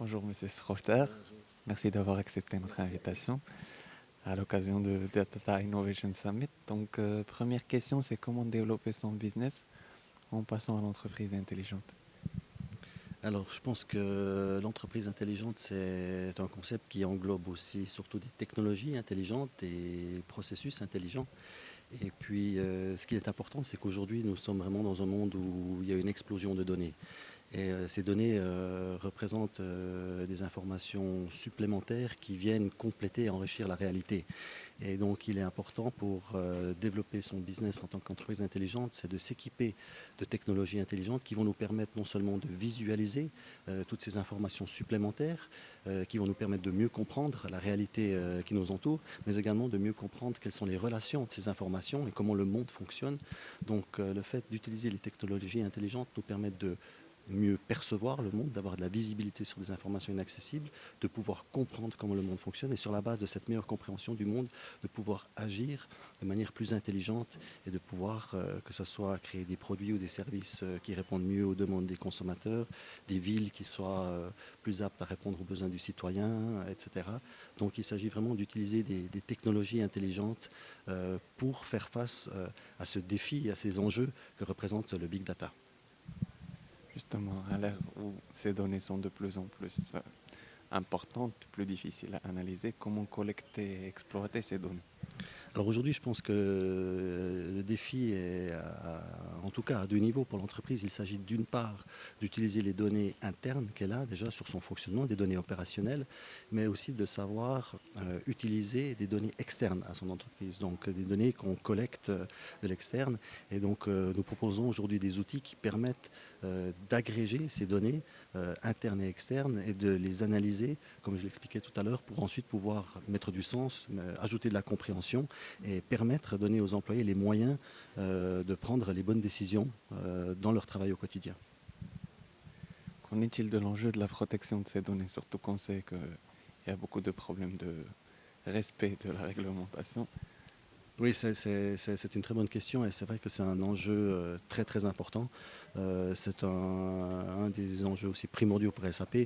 Bonjour Monsieur Schroeter, merci d'avoir accepté notre invitation à l'occasion de Data Innovation Summit. Donc, première question, c'est comment développer son business en passant à l'entreprise intelligente? Alors, je pense que l'entreprise intelligente, c'est un concept qui englobe aussi surtout des technologies intelligentes, des processus intelligents. Et puis, ce qui est important, c'est qu'aujourd'hui, nous sommes vraiment dans un monde où il y a une explosion de données. Et ces données représentent des informations supplémentaires qui viennent compléter et enrichir la réalité. Et donc, il est important pour développer son business en tant qu'entreprise intelligente, c'est de s'équiper de technologies intelligentes qui vont nous permettre non seulement de visualiser toutes ces informations supplémentaires, qui vont nous permettre de mieux comprendre la réalité qui nous entoure, mais également de mieux comprendre quelles sont les relations de ces informations et comment le monde fonctionne. Donc, le fait d'utiliser les technologies intelligentes nous permet de mieux percevoir le monde, d'avoir de la visibilité sur des informations inaccessibles, de pouvoir comprendre comment le monde fonctionne et sur la base de cette meilleure compréhension du monde, de pouvoir agir de manière plus intelligente et de pouvoir, que ce soit créer des produits ou des services qui répondent mieux aux demandes des consommateurs, des villes qui soient plus aptes à répondre aux besoins du citoyen, etc. Donc il s'agit vraiment d'utiliser des technologies intelligentes pour faire face à ce défi, à ces enjeux que représente le big data. Justement, à l'ère où ces données sont de plus en plus importantes, plus difficiles à analyser, comment collecter et exploiter ces données? Alors aujourd'hui, je pense que le défi est, en tout cas à deux niveaux pour l'entreprise. Il s'agit d'une part d'utiliser les données internes qu'elle a déjà sur son fonctionnement, des données opérationnelles, mais aussi de savoir utiliser des données externes à son entreprise, donc des données qu'on collecte de l'externe. Et donc nous proposons aujourd'hui des outils qui permettent d'agréger ces données internes et externes et de les analyser, comme je l'expliquais tout à l'heure, pour ensuite pouvoir mettre du sens, ajouter de la compréhension et permettre, donner aux employés les moyens de prendre les bonnes décisions dans leur travail au quotidien. Qu'en est-il de l'enjeu de la protection de ces données, surtout qu'on sait qu'il y a beaucoup de problèmes de respect de la réglementation? Oui, c'est une très bonne question et c'est vrai que c'est un enjeu très très important. C'est un des enjeux aussi primordiaux pour SAP,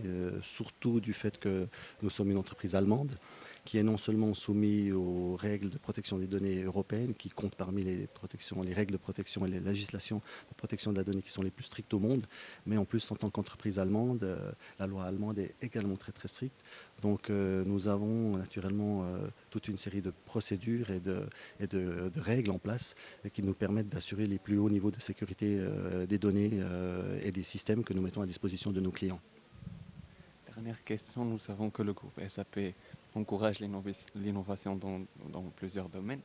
surtout du fait que nous sommes une entreprise allemande qui est non seulement soumise aux règles de protection des données européennes, qui comptent parmi les règles de protection et les législations de protection de la donnée qui sont les plus strictes au monde, mais en plus en tant qu'entreprise allemande, la loi allemande est également très très stricte. Donc nous avons naturellement toute une série de procédures et de règles en place qui nous permettent d'assurer les plus hauts niveaux de sécurité des données et des systèmes que nous mettons à disposition de nos clients. Dernière question, nous savons que le groupe SAP encourage l'innovation dans plusieurs domaines.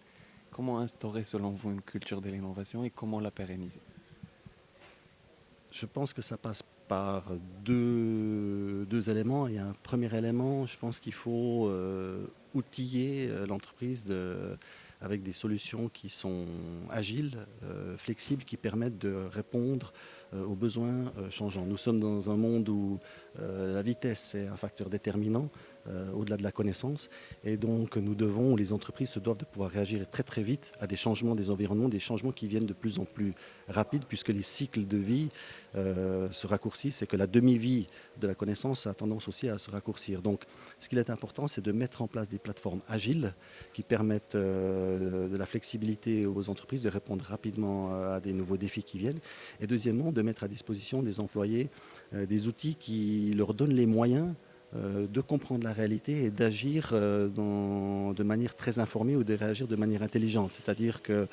Comment instaurer selon vous une culture de l'innovation et comment la pérenniser? Je pense que ça passe par deux éléments. Il y a un premier élément, je pense qu'il faut outiller l'entreprise avec des solutions qui sont agiles, flexibles, qui permettent de répondre aux besoins changeants. Nous sommes dans un monde où la vitesse est un facteur déterminant au-delà de la connaissance. Et donc les entreprises se doivent de pouvoir réagir très très vite à des changements des environnements, des changements qui viennent de plus en plus rapides puisque les cycles de vie se raccourcissent et que la demi-vie de la connaissance a tendance aussi à se raccourcir. Donc ce qu'il est important, c'est de mettre en place des plateformes agiles qui permettent de la flexibilité aux entreprises de répondre rapidement à des nouveaux défis qui viennent. Et deuxièmement, de mettre à disposition des employés des outils qui leur donnent les moyens de comprendre la réalité et d'agir de manière très informée ou de réagir de manière intelligente. C'est-à-dire que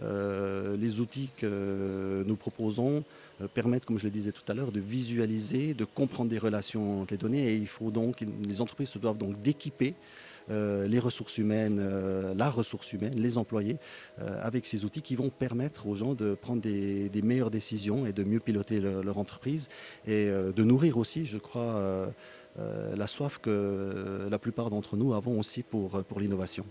les outils que nous proposons permettent, comme je le disais tout à l'heure, de visualiser, de comprendre des relations entre les données. Et les entreprises se doivent donc d'équiper les ressources humaines, la ressource humaine, les employés, avec ces outils qui vont permettre aux gens de prendre des meilleures décisions et de mieux piloter leur entreprise et de nourrir aussi, je crois, la soif que la plupart d'entre nous avons aussi pour l'innovation.